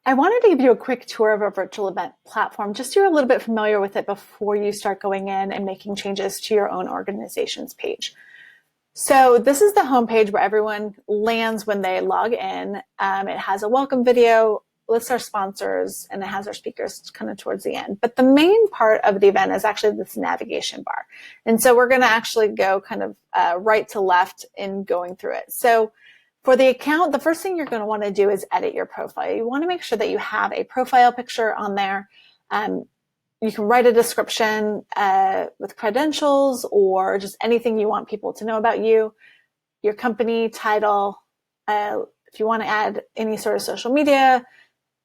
I wanted to give you a quick tour of our virtual event platform, just so you're a little bit familiar with it before you start going in and making changes to your own organization's page. So this is the homepage where everyone lands when they log in. It has a welcome video, lists our sponsors, and it has our speakers kind of towards the end. But the main part of the event is actually this navigation bar. And so we're going to actually go kind of right to left in going through it. So for the account, the first thing you're going to want to do is edit your profile. You want to make sure that you have a profile picture on there. You can write a description with credentials or just anything you want people to know about you, your company title. If you want to add any sort of social media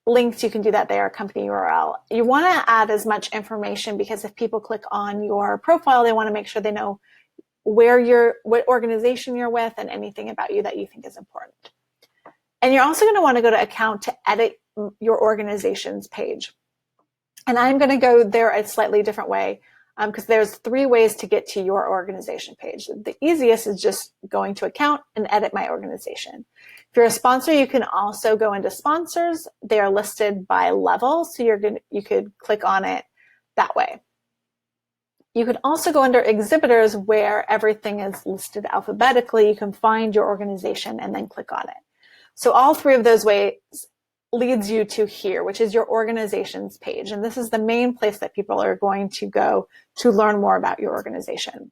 links, you can do that there, company URL. You want to add as much information because if people click on your profile, they want to make sure they know what organization you're with and anything about you that you think is important. And you're also going to want to go to account to edit your organization's page. And I'm going to go there a slightly different way because there's 3 ways to get to your organization page. The easiest is just going to account and edit my organization. If you're a sponsor, you can also go into sponsors. They are listed by level, so you could click on it that way. You could also go under exhibitors where everything is listed alphabetically. You can find your organization and then click on it. So all 3 of those ways leads you to here, which is your organization's page. And this is the main place that people are going to go to learn more about your organization.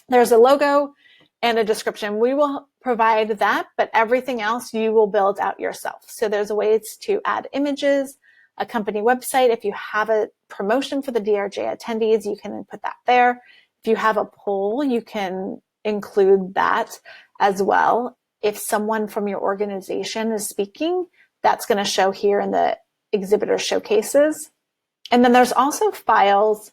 There's a logo and a description. We will provide that, but everything else you will build out yourself. So there's ways to add images, a company website. If you have a promotion for the DRJ attendees, you can put that there. If you have a poll, you can include that as well. If someone from your organization is speaking, that's going to show here in the exhibitor showcases. And then there's also files,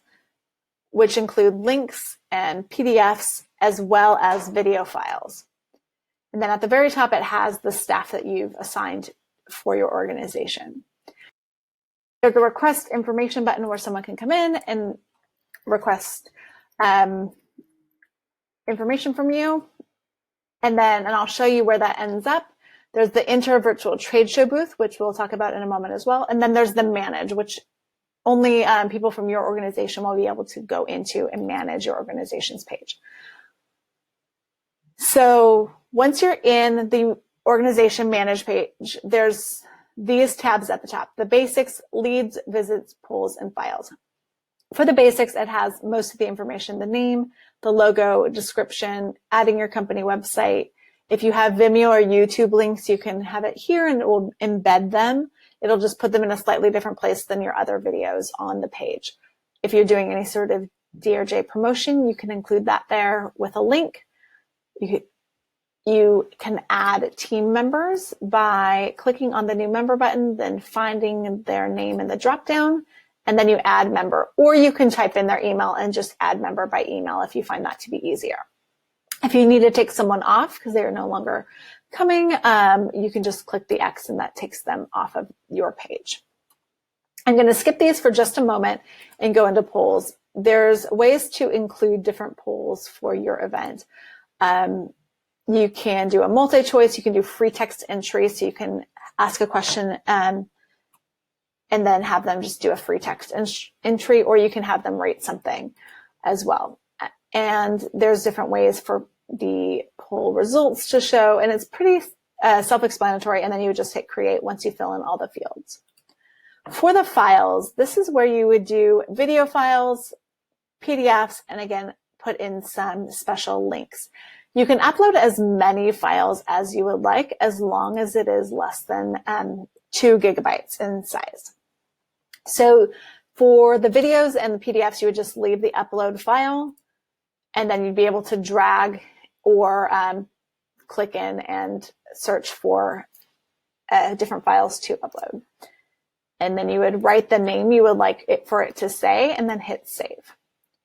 which include links and PDFs, as well as video files. And then at the very top, it has the staff that you've assigned for your organization. There's a request information button where someone can come in and request information from you. And I'll show you where that ends up. There's the Enter Virtual Trade Show booth, which we'll talk about in a moment as well. And then there's the Manage, which only people from your organization will be able to go into and manage your organization's page. So once you're in the organization manage page, there's these tabs at the top: the basics, leads, visits, polls, and files. For the basics, it has most of the information: the name, the logo, description, adding your company website. If you have Vimeo or YouTube links, you can have it here and it will embed them. It'll just put them in a slightly different place than your other videos on the page. If you're doing any sort of DRJ promotion, you can include that there with a link. You can add team members by clicking on the new member button, then finding their name in the dropdown, and then you add member. Or you can type in their email and just add member by email if you find that to be easier. If you need to take someone off because they are no longer coming, you can just click the X and that takes them off of your page. I'm going to skip these for just a moment and go into polls. There's ways to include different polls for your event. You can do a multi-choice, you can do free text entry, so you can ask a question and then have them just do a free text entry, or you can have them rate something as well. And there's different ways for the poll results to show, and it's pretty self-explanatory, and then you would just hit create once you fill in all the fields. For the files, this is where you would do video files, PDFs, and again, put in some special links. You can upload as many files as you would like, as long as it is less than 2 gigabytes in size. So for the videos and the PDFs, you would just leave the upload file, and then you'd be able to drag or click in and search for different files to upload. And then you would write the name you would like it for it to say, and then hit save.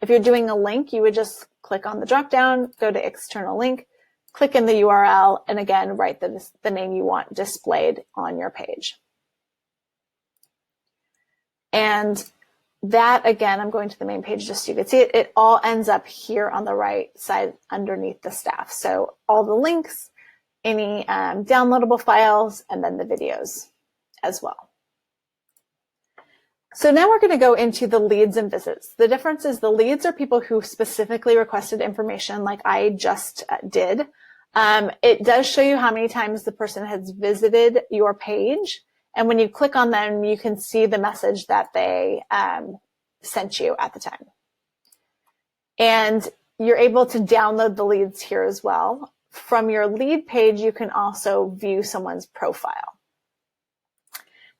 If you're doing a link, you would just click on the drop-down, go to external link, click in the URL, and again, write the name you want displayed on your page. And that, again, I'm going to the main page just so you can see it. It all ends up here on the right side underneath the staff. So all the links, any downloadable files, and then the videos as well. So now we're going to go into the leads and visits. The difference is the leads are people who specifically requested information like I just did. It does show you how many times the person has visited your page. And when you click on them, you can see the message that they sent you at the time. And you're able to download the leads here as well. From your lead page, you can also view someone's profile.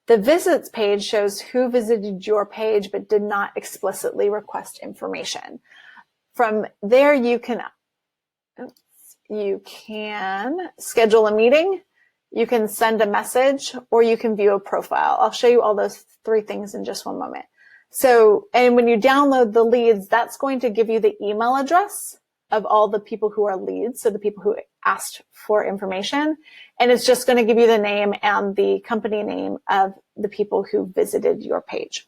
The visits page shows who visited your page but did not explicitly request information. From there, you can schedule a meeting, you can send a message, or you can view a profile. I'll show you all those three things in just one moment. So, and when you download the leads, that's going to give you the email address of all the people who are leads, so the people who asked for information. And it's just going to give you the name and the company name of the people who visited your page.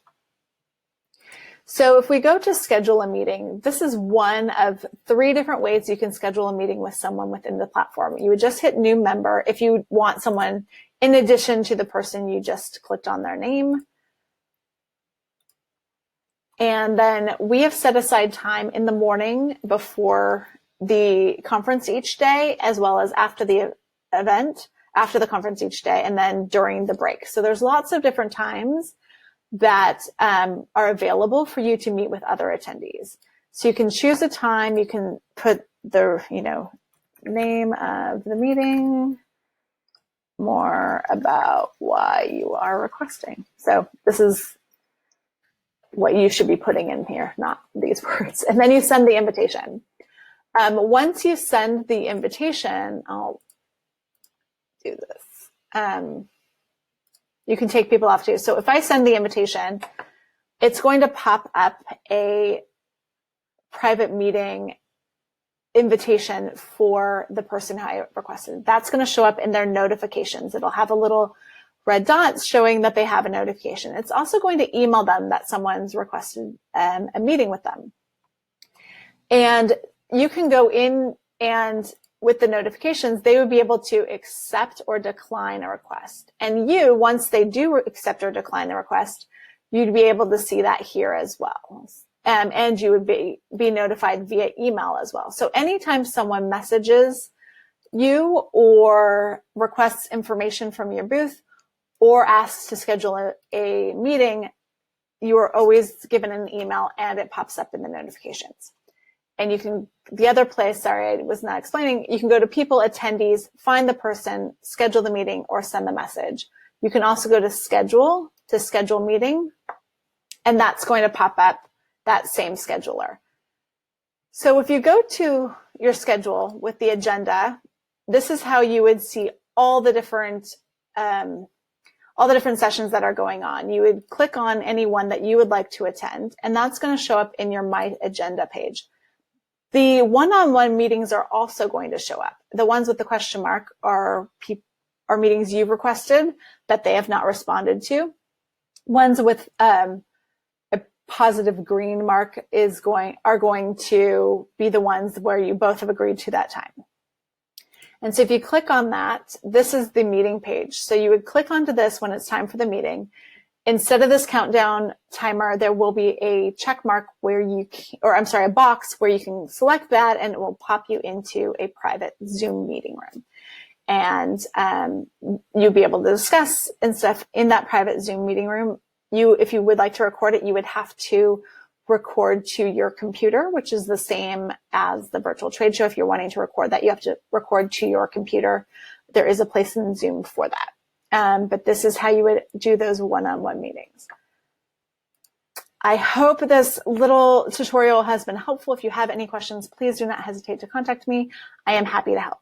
So if we go to schedule a meeting, this is one of 3 different ways you can schedule a meeting with someone within the platform. You would just hit new member if you want someone in addition to the person you just clicked on their name. And then we have set aside time in the morning before the conference each day, as well as after the event, after the conference each day, and then during the break. So there's lots of different times that are available for you to meet with other attendees. So you can choose a time, you can put the name of the meeting, more about why you are requesting. So this is what you should be putting in here, not these words. And then you send the invitation. Once you send the invitation, I'll do this. You can take people off too. So if I send the invitation, it's going to pop up a private meeting invitation for the person who I requested. That's going to show up in their notifications. It'll have a little red dots showing that they have a notification. It's also going to email them that someone's requested a meeting with them. And you can go in and with the notifications, they would be able to accept or decline a request. And you, once they do accept or decline the request, you'd be able to see that here as well. And you would be notified via email as well. So anytime someone messages you or requests information from your booth or asks to schedule a meeting, you are always given an email and it pops up in the notifications. And you can, the other place, sorry, I was not explaining, you can go to people, attendees, find the person, schedule the meeting, or send the message. You can also go to schedule meeting, and that's going to pop up that same scheduler. So if you go to your schedule with the agenda, this is how you would see all the different sessions that are going on. You would click on any one that you would like to attend, and that's going to show up in your My Agenda page. The one-on-one meetings are also going to show up. The ones with the question mark are meetings you've requested that they have not responded to. Ones with a positive green mark are going to be the ones where you both have agreed to that time. And so if you click on that, this is the meeting page. So you would click onto this when it's time for the meeting. Instead of this countdown timer, there will be a check mark where a box where you can select that, and it will pop you into a private Zoom meeting room. And you'll be able to discuss and stuff in that private Zoom meeting room. If you would like to record it, you would have to record to your computer, which is the same as the virtual trade show. If you're wanting to record that, you have to record to your computer. There is a place in Zoom for that. But this is how you would do those one-on-one meetings. I hope this little tutorial has been helpful. If you have any questions, please do not hesitate to contact me. I am happy to help.